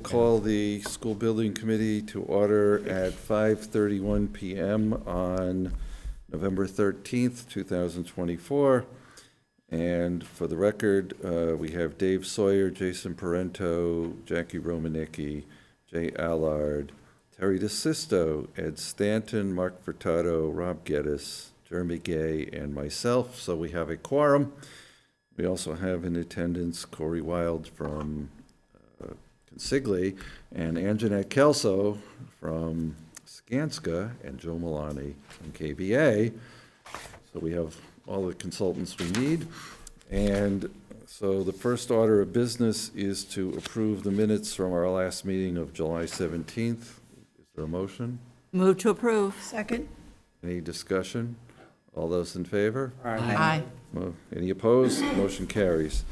call the school building committee to order at 5:31 PM on November 13th, 2024. And for the record, we have Dave Sawyer, Jason Parento, Jackie Romanicki, Jay Allard, Terry DeSisto, Ed Stanton, Mark Furtado, Rob Geddes, Jeremy Gay, and myself. So we have a quorum. We also have in attendance Corey Wild from Consigli and Anjanette Kelso from Skanska and Joe Milani from KBA. So we have all the consultants we need. And so the first order of business is to approve the minutes from our last meeting of July 17th. Is there a motion? Move to approve. Second. Any discussion? All those in favor? Aye. Any opposed? Motion carries.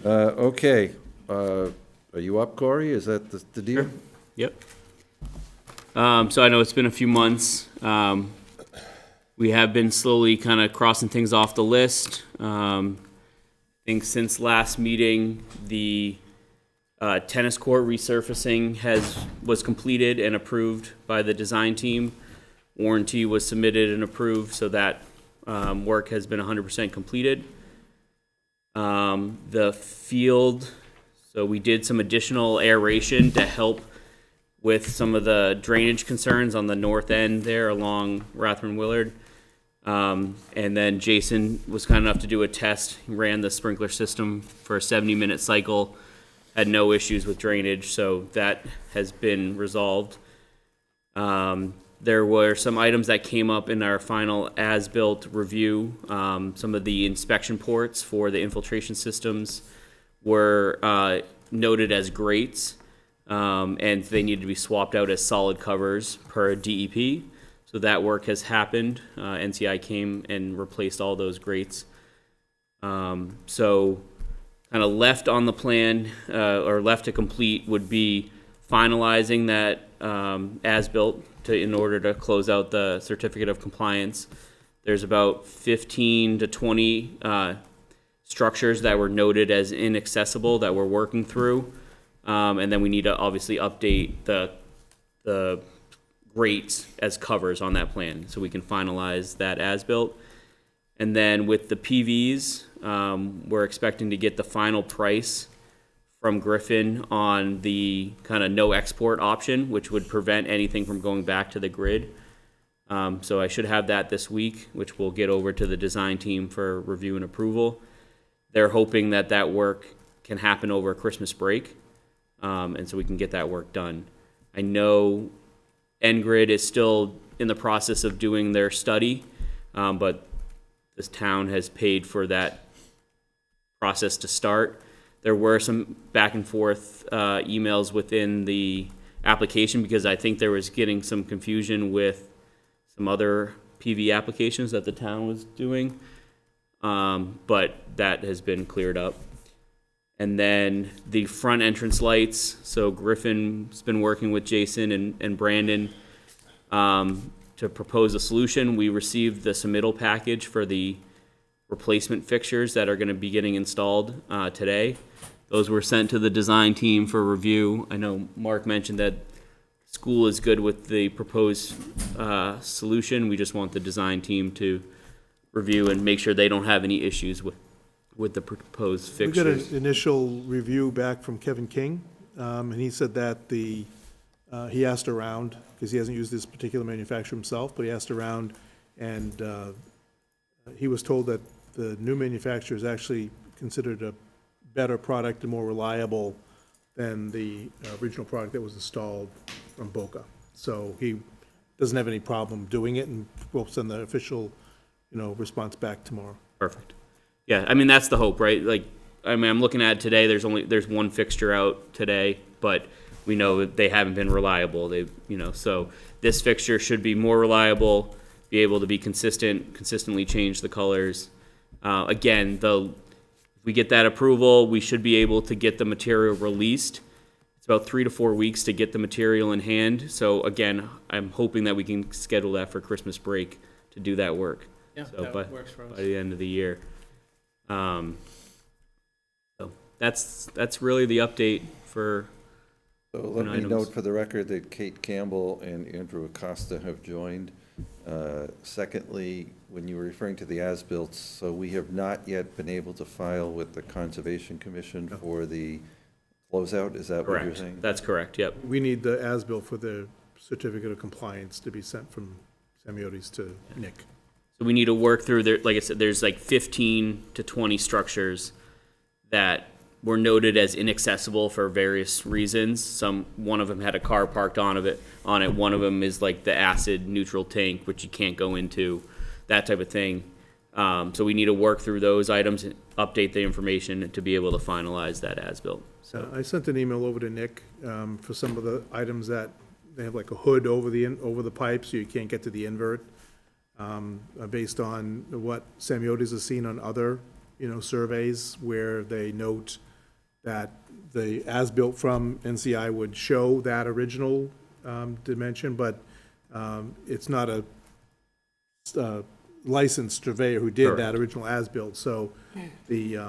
Okay. Are you up, Corey? Is that the deal? Sure. Yep. So I know it's been a few months. We have been slowly kind of crossing things off the list. I think since last meeting, the tennis court resurfacing was completed and approved by the design team. Warranty was submitted and approved, so that work has been 100% completed. The field, so we did some additional aeration to help with some of the drainage concerns on the north end there along Rathman Willard. And then Jason was kind enough to do a test. He ran the sprinkler system for a 70-minute cycle, had no issues with drainage, so that has been resolved. There were some items that came up in our final as-built review. Some of the inspection ports for the infiltration systems were noted as grates, and they needed to be swapped out as solid covers per DEP. So that work has happened. NCI came and replaced all those grates. So kind of left on the plan, or left to complete, would be finalizing that as-built in order to close out the certificate of compliance. There's about 15 to 20 structures that were noted as inaccessible that we're working through. And then we need to obviously update the rates as covers on that plan so we can finalize that as-built. And then with the PVs, we're expecting to get the final price from Griffin on the kind of no export option, which would prevent anything from going back to the grid. So I should have that this week, which we'll get over to the design team for review and approval. They're hoping that that work can happen over Christmas break, and so we can get that work done. I know N-Grid is still in the process of doing their study, but this town has paid for that process to start. There were some back and forth emails within the application because I think there was getting some confusion with some other PV applications that the town was doing, but that has been cleared up. And then the front entrance lights, so Griffin's been working with Jason and Brandon to propose a solution. We received the submittal package for the replacement fixtures that are going to be getting installed today. Those were sent to the design team for review. I know Mark mentioned that school is good with the proposed solution. We just want the design team to review and make sure they don't have any issues with the proposed fixtures. We got an initial review back from Kevin King, and he said that he asked around, because he hasn't used this particular manufacturer himself, but he asked around, and he was told that the new manufacturer is actually considered a better product and more reliable than the original product that was installed from Boca. So he doesn't have any problem doing it, and we'll send the official, response back tomorrow. Perfect. Yeah, I mean, that's the hope, right? Like, I mean, I'm looking at it today, there's one fixture out today, but we know that they haven't been reliable. So this fixture should be more reliable, be able to be consistently change the colors. Again, if we get that approval, we should be able to get the material released. It's about 3 to 4 weeks to get the material in hand. So again, I'm hoping that we can schedule that for Christmas break to do that work. Yeah, so that works for us. By the end of the year. So that's really the update for So let me items. note for the record that Kate Campbell and Andrew Acosta have joined. Secondly, when you were referring to the as-built, so we have not yet been able to file with the Conservation Commission for the closeout, is that what you're Correct. saying? That's correct, yep. We need the as-built for the certificate of compliance to be sent from Semiotis to Nick. So we need to work through there, like I said, there's like 15 to 20 structures that were noted as inaccessible for various reasons. One of them had a car parked on it. One of them is like the acid neutral tank, which you can't go into, that type of thing. So we need to work through those items and update the information to be able to finalize that as-built. So I sent an email over to Nick for some of the items that they have like a hood over the pipe, so you can't get to the invert. Based on what Semiotis has seen on other, surveys where they note that the as-built from NCI would show that original dimension, but it's not a licensed surveyor who did that original as-built, so the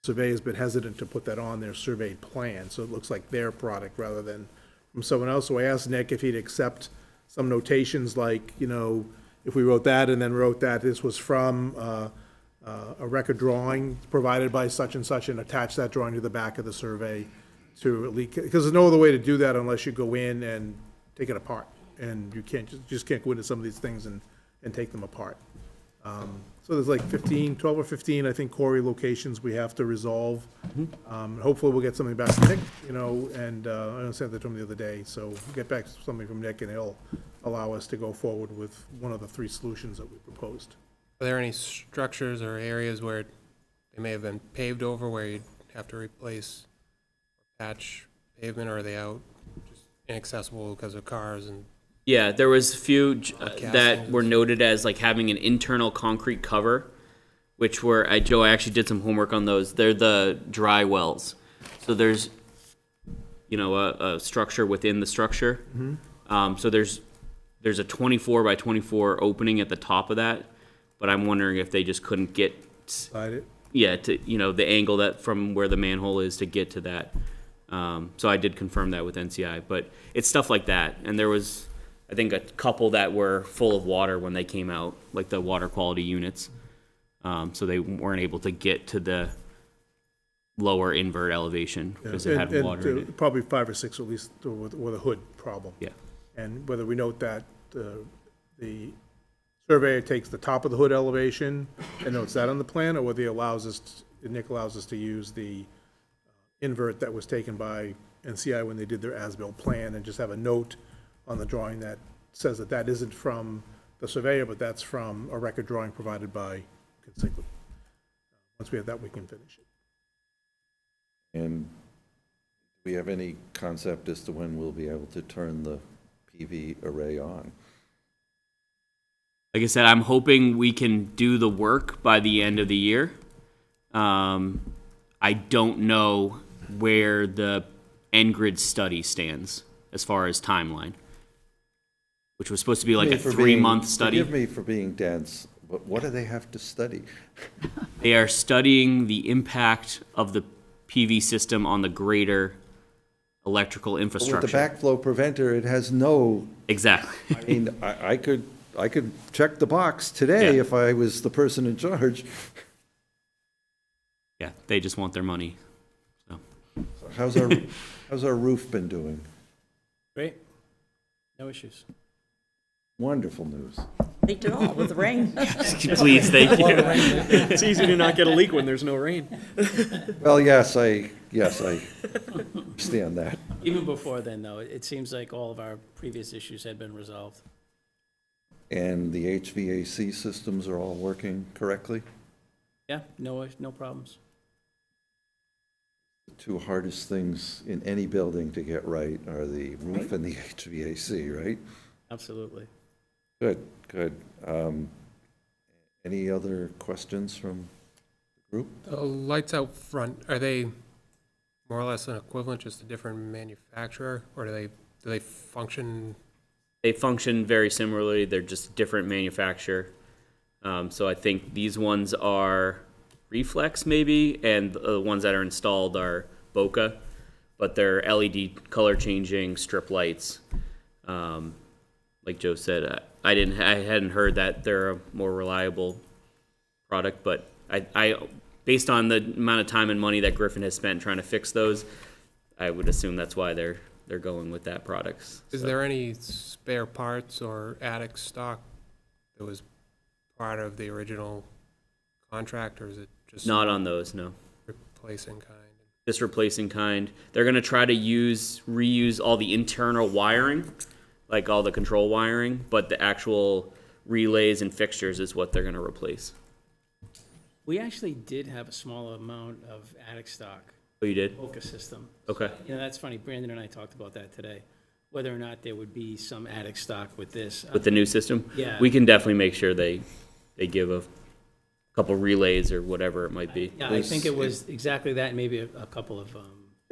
surveyor's been hesitant to put that on their surveyed plan, so it looks like their product rather than from someone else. So I asked Nick if he'd accept some notations like, if we wrote that and then wrote that this was from a record drawing provided by such and such, and attach that drawing to the back of the survey to at least, because there's no other way to do that unless you go in and take it apart. And you just can't go into some of these things and take them apart. So there's like 12 or 15, I think, quarry locations we have to resolve. Hopefully we'll get something back from Nick, and I sent that to him the other day. So we'll get back something from Nick and he'll allow us to go forward with one of the 3 solutions that we proposed. Are there any structures or areas where they may have been paved over where you'd have to replace or patch pavement, or are they out just inaccessible because of cars and? yeah, there was a few that Castings. were noted as like having an internal concrete cover, which were, Joe, I actually did some homework on those. They're the dry wells. So there's, a structure within the structure. So there's a 24 by 24 opening at the top of that, but I'm wondering if they just couldn't get, Slide it. to, the angle that from where the manhole is to get to that. So I did confirm that with NCI, but it's stuff like that. And there was, I think, a couple that were full of water when they came out, like the water quality units. So they weren't able to get to the lower invert elevation because it had water in it. Probably 5 or 6 at least with a hood problem. Yeah. And whether we note that the surveyor takes the top of the hood elevation and notes that on the plan, or whether Nick allows us to use the invert that was taken by NCI when they did their as-built plan, and just have a note on the drawing that says that that isn't from the surveyor, but that's from a record drawing provided by Consigli. Once we have that, we can finish it. And do we have any concept as to when we'll be able to turn the PV array on? Like I said, I'm hoping we can do the work by the end of the year. I don't know where the N-Grid study stands as far as timeline, which was supposed to be like a 3-month study. Forgive me for being dense, but what do they have to study? They are studying the impact of the PV system on the greater electrical With infrastructure. the backflow preventer, it has no, Exactly. I mean, I could check the box today Yeah. if I was the person in charge. Yeah, they just want their money. How's our roof been doing? Great. No issues. Wonderful news. Leaked it all with the rain. Please, thank you. It's easy to not get a leak when there's no rain. Well, yes, I understand that. Even before then, though, it seems like all of our previous issues had been resolved. And the HVAC systems are all working correctly? Yeah, no problems. The 2 hardest things in any building to get right are the roof and the HVAC, right? Absolutely. Good, good. Any other questions from the group? The lights out front, are they more or less an equivalent, just a different manufacturer, or do they function? They function very similarly. They're just different manufacturer. So I think these ones are Reflex maybe, and the ones that are installed are Boca. but they're LED color changing strip lights. Like Joe said, I hadn't heard that they're a more reliable product, but I based on the amount of time and money that Griffin has spent trying to fix those, I would assume that's why they're going with that product. Is there any spare parts or attic stock that was part of the original contract, or is it just Not on those, no. replacing kind? Just replacing kind. They're gonna try to reuse all the internal wiring, like all the control wiring, but the actual relays and fixtures is what they're gonna replace. We actually did have a small amount of attic stock, Oh, you did? Oka system. Okay. You know, that's funny, Brandon and I talked about that today, whether or not there would be some attic stock with this. With the new system? Yeah. We can definitely make sure they give a couple relays or whatever it might be. Yeah, I think it was exactly that, and maybe a couple of,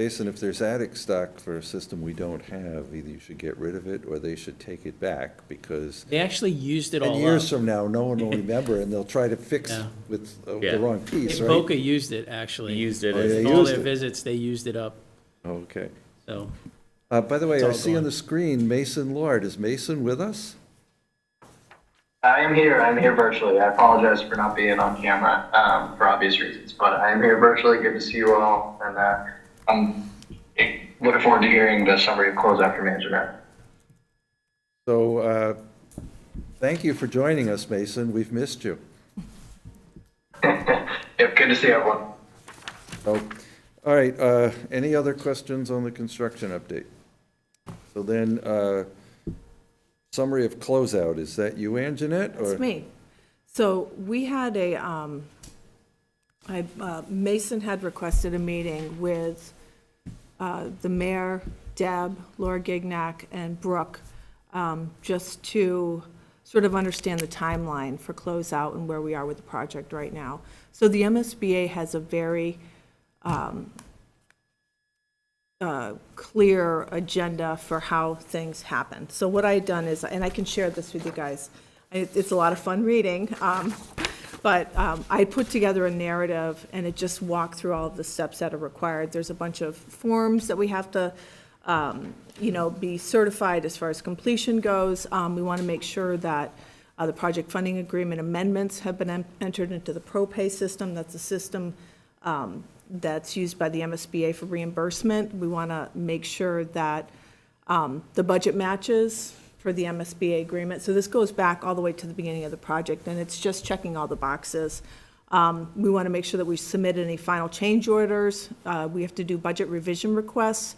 Jason, if there's attic stock for a system we don't have, either you should get rid of it or they should take it back, because they actually used it all 10 up. years from now, no one will remember, and they'll try to fix Yeah. with Yeah. the wrong piece, right? Boca used it, actually. We used it Oh, as yeah, All used their it. visits, they used it up, Okay. so. By the way, It's I all see on gone. the screen Mason Lord. Is Mason with us? I am here. I'm here virtually. I apologize for not being on camera for obvious reasons, but I am here virtually. Good to see you all, and I'm looking forward to hearing the summary of closeout from management. So, thank you for joining us, Mason. We've missed you. Yep, good to see everyone. Oh, all right, any other questions on the construction update? So then, summary of closeout, is that you, Anjanette? or- It's me. So we had Mason had requested a meeting with the mayor, Deb, Laura Gignac, and Brooke, just to sort of understand the timeline for closeout and where we are with the project right now. So the MSBA has a very clear agenda for how things happen. So what I had done is, and I can share this with you guys, it's a lot of fun reading, but I put together a narrative, and it just walked through all of the steps that are required. There's a bunch of forms that we have to, be certified as far as completion goes. We want to make sure that the project funding agreement amendments have been entered into the ProPay system. That's a system that's used by the MSBA for reimbursement. We want to make sure that the budget matches for the MSBA agreement. So this goes back all the way to the beginning of the project, and it's just checking all the boxes. We want to make sure that we submit any final change orders. We have to do budget revision requests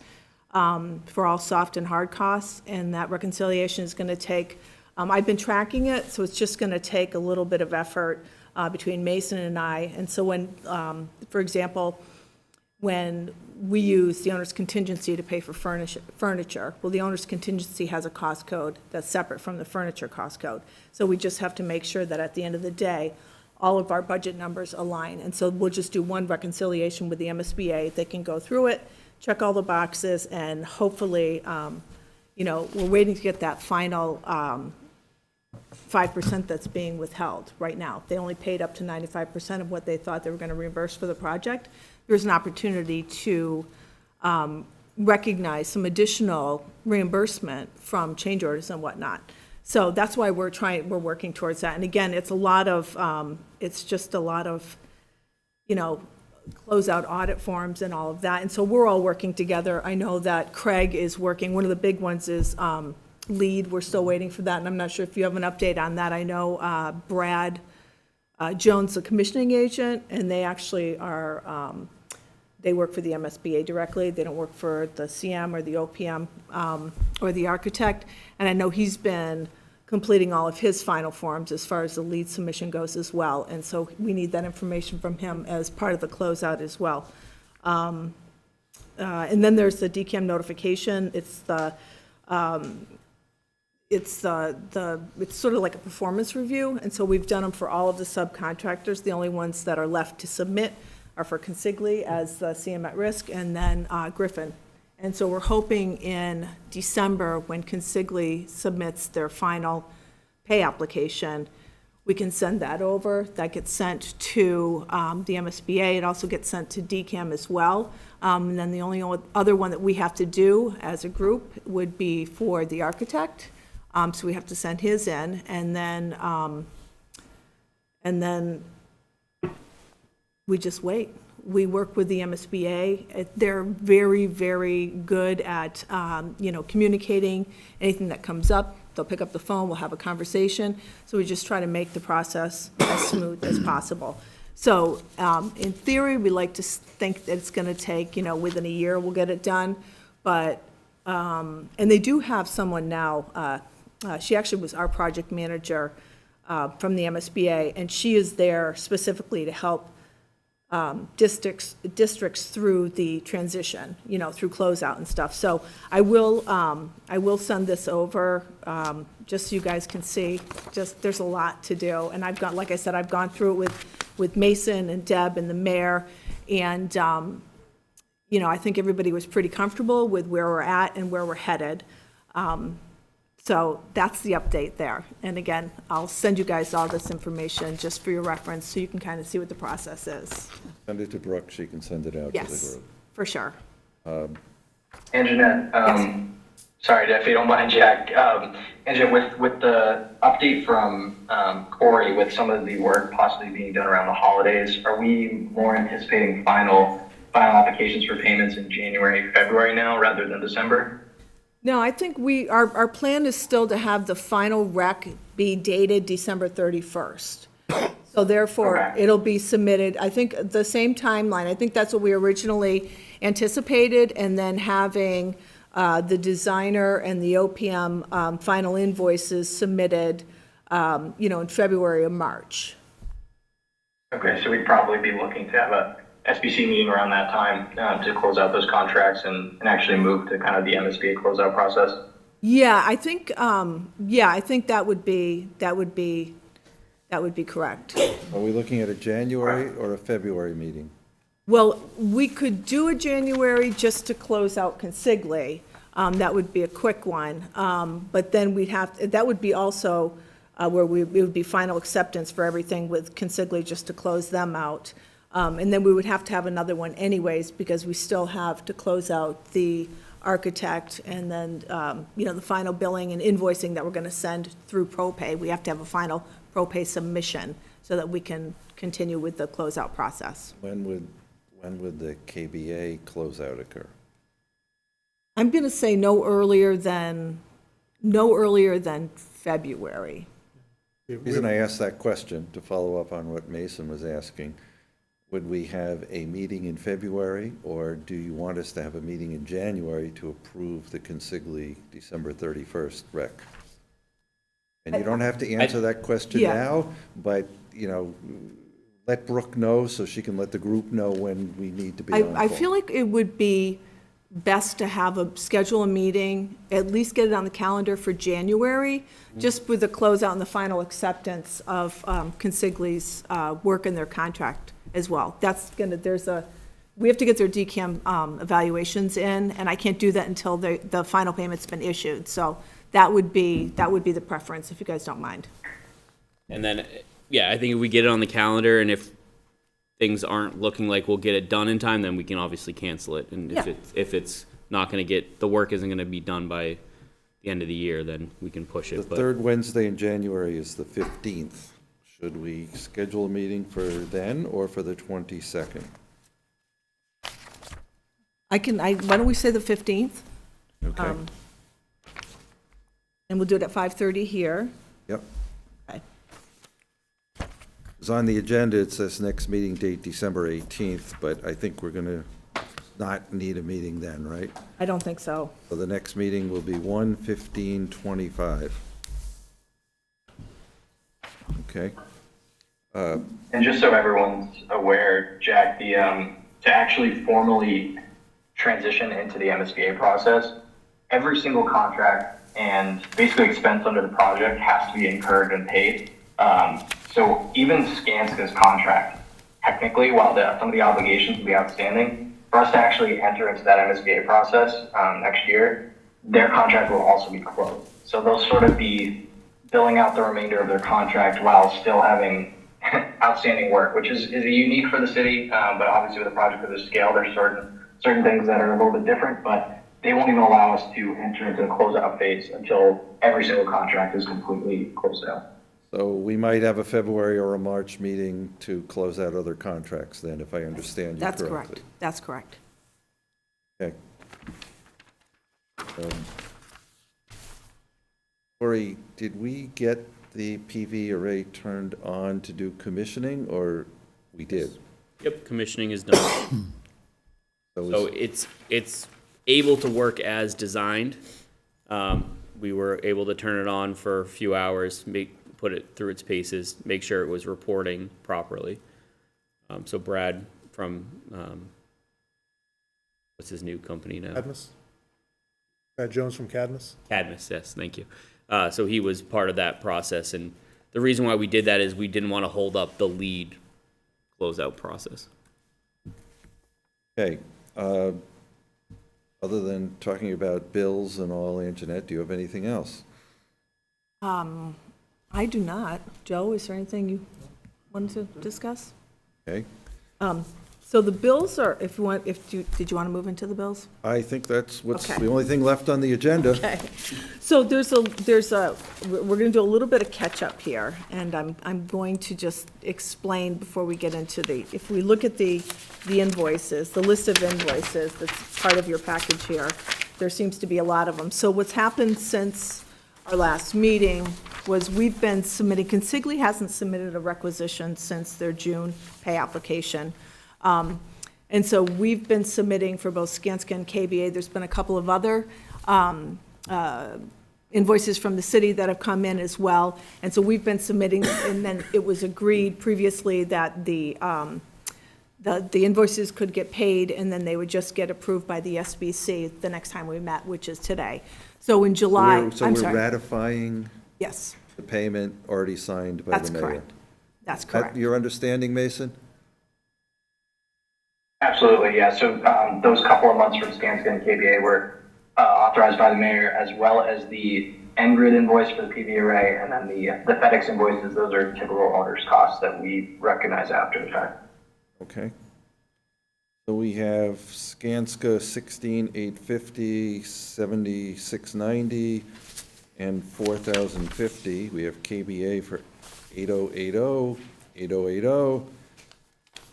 for all soft and hard costs, and that reconciliation is going to take, I've been tracking it, so it's just going to take a little bit of effort between Mason and I. And so when, for example, when we use the owner's contingency to pay for furniture, well, the owner's contingency has a cost code that's separate from the furniture cost code. So we just have to make sure that at the end of the day, all of our budget numbers align. And so we'll just do one reconciliation with the MSBA. They can go through it, check all the boxes, and hopefully, we're waiting to get that final 5% that's being withheld right now. They only paid up to 95% of what they thought they were going to reimburse for the project. There's an opportunity to recognize some additional reimbursement from change orders and whatnot. So that's why we're working towards that. And again, it's just a lot of, closeout audit forms and all of that. And so we're all working together. I know that Craig is working. One of the big ones is lead. We're still waiting for that, and I'm not sure if you have an update on that. I know Brad Jones, the commissioning agent, and they actually are, they work for the MSBA directly. They don't work for the CM or the OPM or the architect. And I know he's been completing all of his final forms as far as the lead submission goes as well. And so we need that information from him as part of the closeout as well. And then there's the DCAM notification. It's it's sort of like a performance review, and so we've done them for all of the subcontractors. The only ones that are left to submit are for Consigli as the CM at risk, and then Griffin. And so we're hoping in December, when Consigli submits their final pay application, we can send that over. That gets sent to the MSBA. It also gets sent to DCAM as well. And then the only other one that we have to do as a group would be for the architect. So we have to send his in, and then we just wait. We work with the MSBA. They're very, very good at, communicating anything that comes up. They'll pick up the phone, we'll have a conversation. So we just try to make the process as smooth as possible. So in theory, we like to think that it's going to take, within a year, we'll get it done. But, and they do have someone now, she actually was our project manager from the MSBA, and she is there specifically to help districts through the transition, through closeout and stuff. So I will send this over, just so you guys can see. Just, there's a lot to do. And like I said, I've gone through it with Mason and Deb and the mayor. And, I think everybody was pretty comfortable with where we're at and where we're headed. So that's the update there. And again, I'll send you guys all this information just for your reference, so you can kind of see what the process is. Send it to Brooke, she can send it out to the Yes, group. for sure. And Jeanette, sorry if you don't mind, Jack. And Jeanette, with the update from Corey with some of the work possibly being done around the holidays, are we more anticipating final applications for payments in January, February now, rather than December? No, I think our plan is still to have the final rec be dated December 31st. So therefore, Okay. it'll be submitted, I think, the same timeline. I think that's what we originally anticipated, and then having the designer and the OPM final invoices submitted, in February or March. Okay, so we'd probably be looking to have a SBC meeting around that time to close out those contracts and actually move to kind of the MSBA closeout process. Yeah, I think that would be correct. Are we looking at a January or a February meeting? Well, we could do a January just to close out consigli. That would be a quick one. But then that would be also where it would be final acceptance for everything with consigli, just to close them out. And then we would have to have another one anyways, because we still have to close out the architect and then, the final billing and invoicing that we're going to send through ProPay. We have to have a final ProPay submission so that we can continue with the closeout process. When would the KBA closeout occur? I'm going to say no earlier than February. The reason I asked that question, to follow up on what Mason was asking, would we have a meeting in February, or do you want us to have a meeting in January to approve the consigli December 31st rec? And you don't have to answer that question Yeah. now, but, let Brooke know so she can let the group know when we need to be on I call. feel like it would be best to schedule a meeting, at least get it on the calendar for January, just with the closeout and the final acceptance of consigli's work in their contract as well. We have to get their DCAM evaluations in, and I can't do that until the final payment's been issued. So that would be the preference, if you guys don't mind. And then, I think if we get it on the calendar, and if things aren't looking like we'll get it done in time, then we can obviously cancel it. And Yeah. if it's not going to the work isn't going to be done by the end of the year, then we can push The it. But third Wednesday in January is the 15th. Should we schedule a meeting for then or for the 22nd? Why don't we say the 15th? Okay, And we'll do it at 5:30 here. yep. Okay. Because on the agenda, it says next meeting date December 18th, but I think we're going to not need a meeting then, right? I don't think so. So the next meeting will be 1/15/25. Okay. And just so everyone's aware, Jack, to actually formally transition into the MSBA process, every single contract and basically expense under the project has to be incurred and paid. So even Skanska's contract, technically, while some of the obligations will be outstanding, for us to actually enter into that MSBA process next year, their contract will also be closed. So they'll sort of be billing out the remainder of their contract while still having outstanding work, which is unique for the city. But obviously with a project of this scale, there's certain things that are a little bit different, but they won't even allow us to enter into the closeout phase until every single contract is completely closed out. So we might have a February or a March meeting to close out other contracts then, if I understand you That's correctly. correct. That's correct. Okay. Corey, did we get the PV array turned on to do commissioning, or we did? Yep, commissioning is done. So it's able to work as designed. We were able to turn it on for a few hours, put it through its paces, make sure it was reporting properly. So Brad from, what's his new company now? Cadmus? Brad Jones from Cadmus? Cadmus, yes, thank you. So he was part of that process, and the reason why we did that is we didn't want to hold up the lead closeout process. Okay. Other than talking about bills and all, Anjanette, do you have anything else? I do not. Joe, is there anything you wanted to discuss? Okay. So the bills are, if you want, did you want to move into the bills? I think that's what's Okay. the only thing left on the agenda. Okay. So we're going to do a little bit of catch-up here, and I'm going to just explain before we get into if we look at the invoices, the list of invoices that's part of your package here, there seems to be a lot of them. So what's happened since our last meeting was we've been submitting, Consigli hasn't submitted a requisition since their June pay application. And so we've been submitting for both Skanska and KBA. There's been a couple of other invoices from the city that have come in as well. And so we've been submitting, and then it was agreed previously that the invoices could get paid, and then they would just get approved by the SBC the next time we met, which is today. So in July, So I'm we're sorry. ratifying Yes, the payment already signed by that's the mayor? correct. That's That correct. your understanding, Mason? Absolutely, yeah. So those couple of months from Skanska and KBA were authorized by the mayor, as well as the N-Grid invoice for the PV array, and then the FedEx invoices. Those are typical owner's costs that we recognize after the fact. Okay. So we have Skanska 16,850, 7690, and 4,050. We have KBA for 8080, 8080,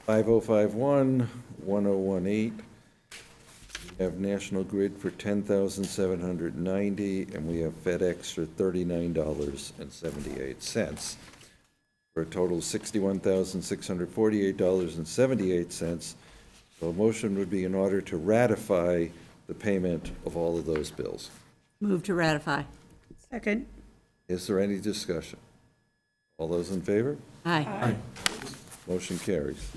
5051, 1018. We have National Grid for 10,790, and we have FedEx for $39.78, for a total of $61,648.78. So a motion would be in order to ratify the payment of all of those bills. Move to ratify. Second. Is there any discussion? All those in favor? Aye. Motion carries.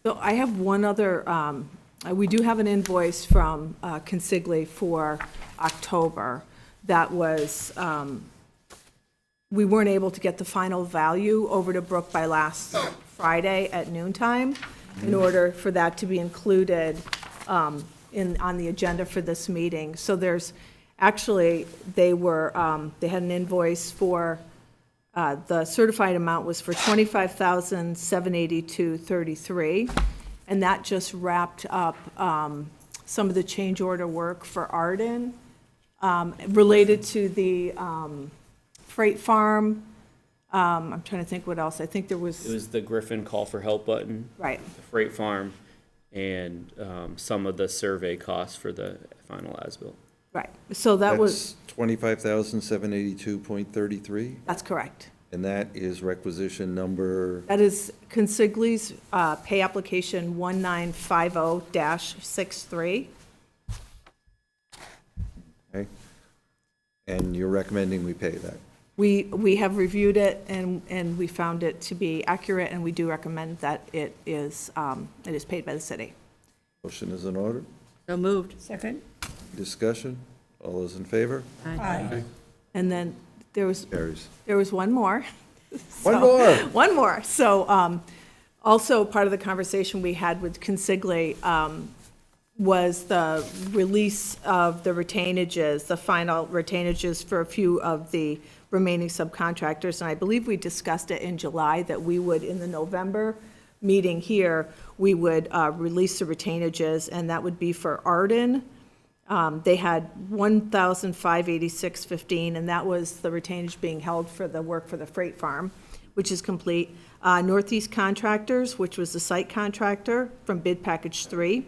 So I have one other, we do have an invoice from Consigli for October that was, we weren't able to get the final value over to Brooke by last Friday at noontime in order for that to be included on the agenda for this meeting. So there's, actually, they had an invoice for, the certified amount was for $25,782.33, and that just wrapped up some of the change order work for Arden related to the freight farm. I'm trying to think what else. I think there It was, was the Griffin call for help button, right, the freight farm, and some of the survey costs for the final as-built. right. So that was, That's 25,782.33, that's correct. and that is requisition number, That is Consigli's pay application 1950-63. okay? And you're recommending we pay that? We have reviewed it, and we found it to be accurate, and we do recommend that it is paid by the city. Motion is in order. So moved. Second. Discussion? All those in favor? Aye. And then there was Carries. one more. One So- more. One more. So also, part of the conversation we had with Consigli, was the release of the retainages, the final retainages for a few of the remaining subcontractors. And I believe we discussed it in July that we would, in the November meeting here, we would release the retainages, and that would be for Arden. They had $1,586.15, and that was the retainage being held for the work for the freight farm, which is complete. Northeast Contractors, which was the site contractor from bid package 3,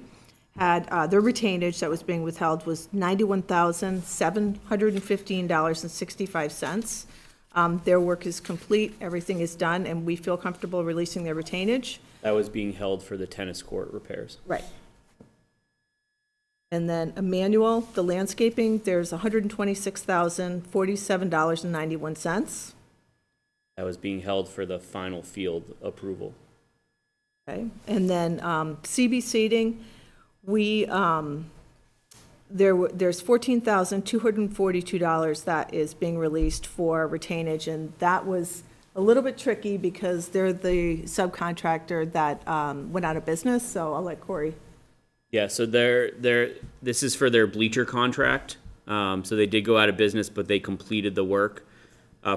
had their retainage that was being withheld was $91,715.65. Their work is complete, everything is done, and we feel comfortable releasing their retainage. That was being held for the tennis court repairs. Right. And then Emmanuel, the landscaping, there's $126,047.91. That was being held for the final field approval. Okay, and then CB seating, there's $14,242 that is being released for retainage, and that was a little bit tricky because they're the subcontractor that went out of business, so I'll let Corey. Yeah, so this is for their bleacher contract. So they did go out of business, but they completed the work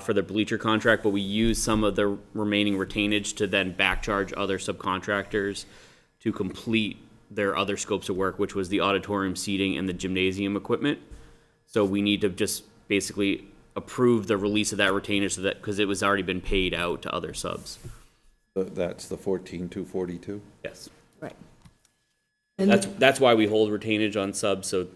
for their bleacher contract, but we used some of the remaining retainage to then back charge other subcontractors to complete their other scopes of work, which was the auditorium seating and the gymnasium equipment. So we need to just basically approve the release of that retainage so that, because it was already been paid out to other subs. That's the 14,242? Yes. Right. That's why we hold retainage on subs, so,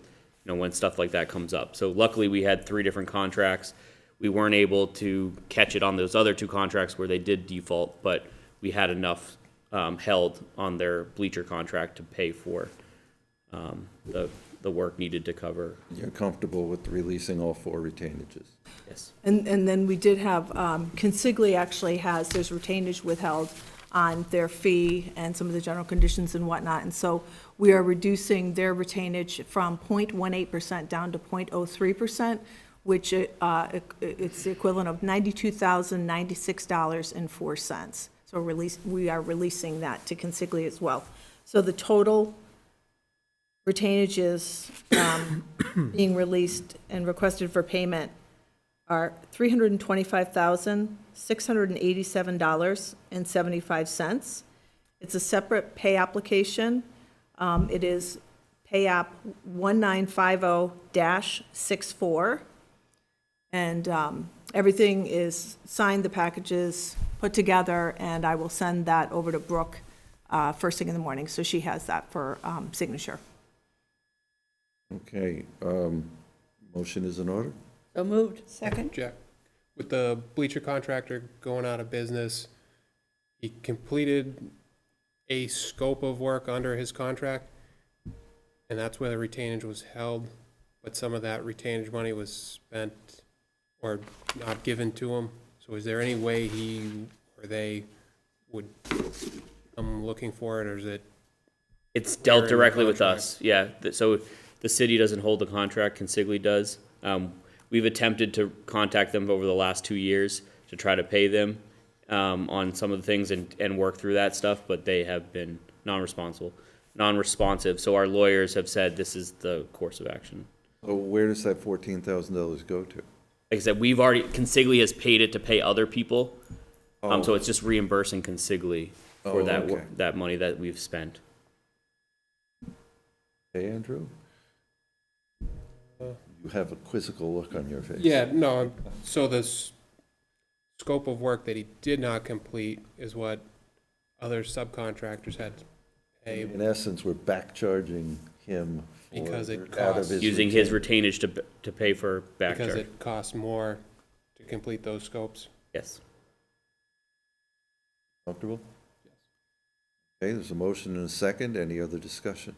when stuff like that comes up. So luckily, we had 3 different contracts. We weren't able to catch it on those other 2 contracts where they did default, but we had enough held on their bleacher contract to pay for the work needed to cover. You're comfortable with releasing all 4 retainages? Yes. And then we did have, Consigli actually has, there's retainage withheld on their fee and some of the general conditions and whatnot. And so we are reducing their retainage from 0.18% down to 0.03%, which it's the equivalent of $92,096.04. So we are releasing that to Consigli as well. So the total retainage is being released and requested for payment are $325,687.75. It's a separate pay application. It is pay app 1950-64. And everything is signed, the packages put together, and I will send that over to Brooke first thing in the morning, so she has that for signature. Okay, motion is in order? So moved. Second. Jack, with the bleacher contractor going out of business, he completed a scope of work under his contract, and that's where the retainage was held, but some of that retainage money was spent or not given to him. So is there any way he or they would come looking for it, or is it? It's dealt They're in the directly with contract. us, yeah. So the city doesn't hold the contract, Consigli does. We've attempted to contact them over the last 2 years to try to pay them on some of the things and work through that stuff, but they have been non-responsive. So our lawyers have said this is the course of action. So where does that $14,000 go to? Like I said, Consigli has paid it to pay other people. So it's just reimbursing Consigli for Oh, that okay. that money that we've spent. Hey, Andrew? You have a quizzical look on your face. Yeah, no, so this scope of work that he did not complete is what other subcontractors had to pay. In essence, we're back charging him for Because it out of costs- his Using his retained- retainage to pay for back Because charge. it costs more to complete those scopes. Yes. Comfortable? Okay, there's a motion and a second. Any other discussion?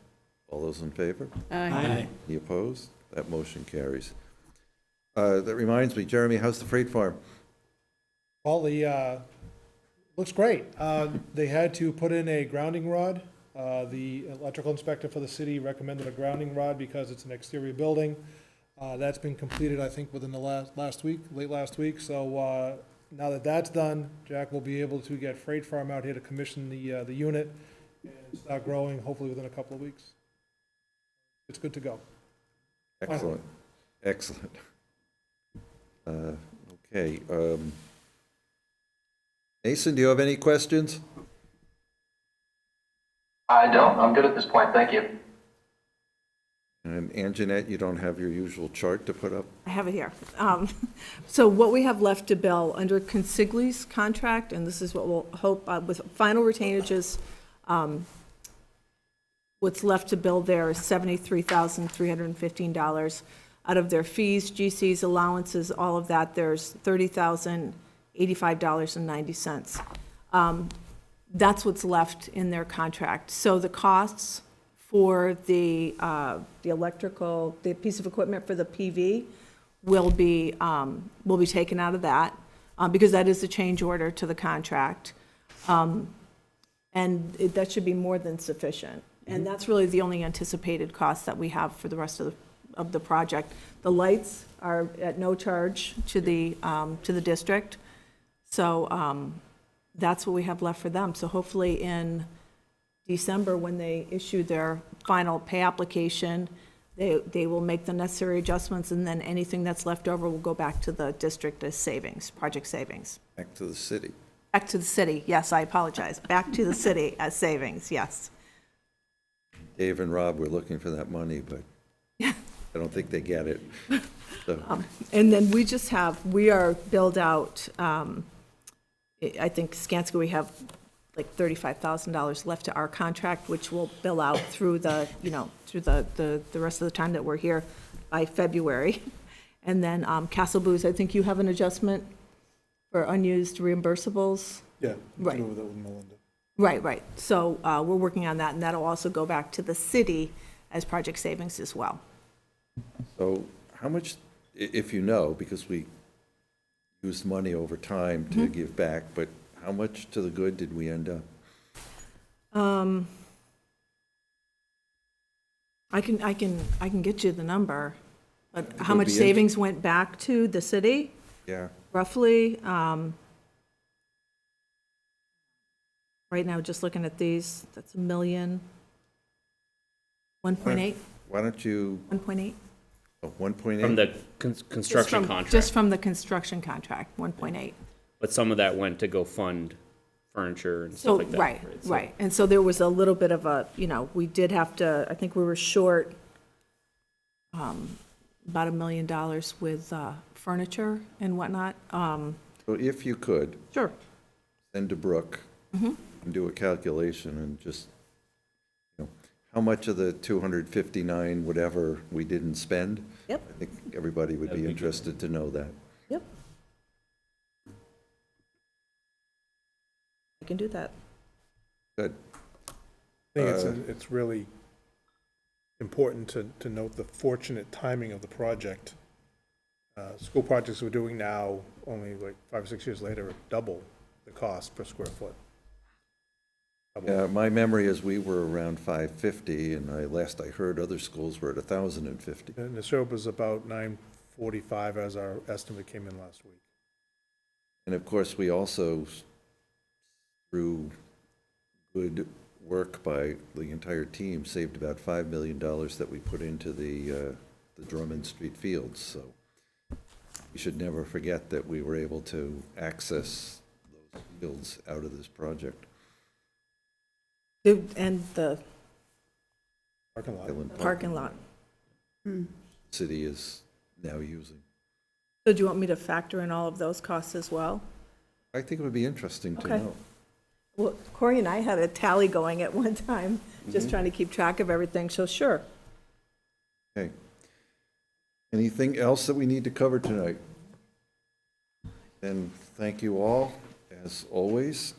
All those in favor? Aye. Any opposed? That motion carries. That reminds me, Jeremy, how's the freight farm? Well, looks great. They had to put in a grounding rod. The electrical inspector for the city recommended a grounding rod because it's an exterior building. That's been completed, I think, within the late last week. So now that that's done, Jack will be able to get Freight Farm out here to commission the unit and start growing, hopefully within a couple of weeks. it's good to go. Excellent, excellent. Okay. Mason, do you have any questions? I don't. I'm good at this point. Thank you. And Anjanette, you don't have your usual chart to put up? I have it here. So what we have left to bill under Consigli's contract, and this is what we'll hope, with final retainages, what's left to bill there is $73,315. Out of their fees, GCs, allowances, all of that, there's $30,085.90. That's what's left in their contract. So the costs for the electrical, the piece of equipment for the PV will be taken out of that, because that is a change order to the contract. And that should be more than sufficient. And that's really the only anticipated cost that we have for the rest of the project. The lights are at no charge to the district. So that's what we have left for them. So hopefully in December, when they issue their final pay application, they will make the necessary adjustments, and then anything that's left over will go back to the district as savings, project savings. Back to the city. Back to the city, yes, I apologize. Back to the city as savings, yes. Dave and Rob were looking for that money, but I don't think they get it. So, And then we are billed out, I think Skanska, we have like $35,000 left to our contract, which will bill out through the rest of the time that we're here by February. And then Castle Booze, I think you have an adjustment for unused reimbursables? Yeah. Right. Over that with Melinda. Right. So we're working on that, and that'll also go back to the city as project savings as well. so how much, if you know, because we used money over time to give back, but how much to the good did we end up? I can get you the number, but how would much be savings went back to the city? Yeah, Roughly, right now, just looking at these, that's $1 million. 1.8, why don't you, 1.8? oh, 1.8? From the construction contract. Just from the construction contract, 1.8. But some of that went to go fund furniture and So, stuff like that. right. So- And so there was a little bit of a, we did have to, I think we were short about $1 million with furniture and whatnot. So if you could, Sure. send to Brooke and do a calculation and just, how much of the 259 whatever we didn't spend? Yep. I think everybody would be interested to know that. Yep. I can do that. Good. I think it's really important to note the fortunate timing of the project. School projects we're doing now, only like 5 or 6 years later, are double the cost per square foot. Yeah, my memory is we were around 550, and last I heard, other schools were at 1,050. And Neshoba was about 945 as our estimate came in last week. And of course, we also, through good work by the entire team, saved about $5 million that we put into the Drummond Street fields. So we should never forget that we were able to access those fields out of this project. And the Parking lot. Island Park parking lot. City is now using. So do you want me to factor in all of those costs as well? I think it would be interesting to Okay. know. Well, Corey and I had a tally going at one time, just trying to keep track of everything, so sure. Okay. Anything else that we need to cover tonight? Then thank you all, as always.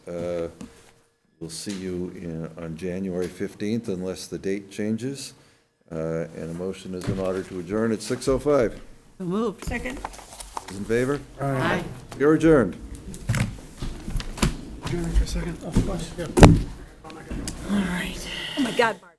We'll see you on January 15th unless the date changes. And a motion is in order to adjourn at 6:05. So moved. Second. In favor? Aye. You're adjourned. All right. Oh, my God, Mark.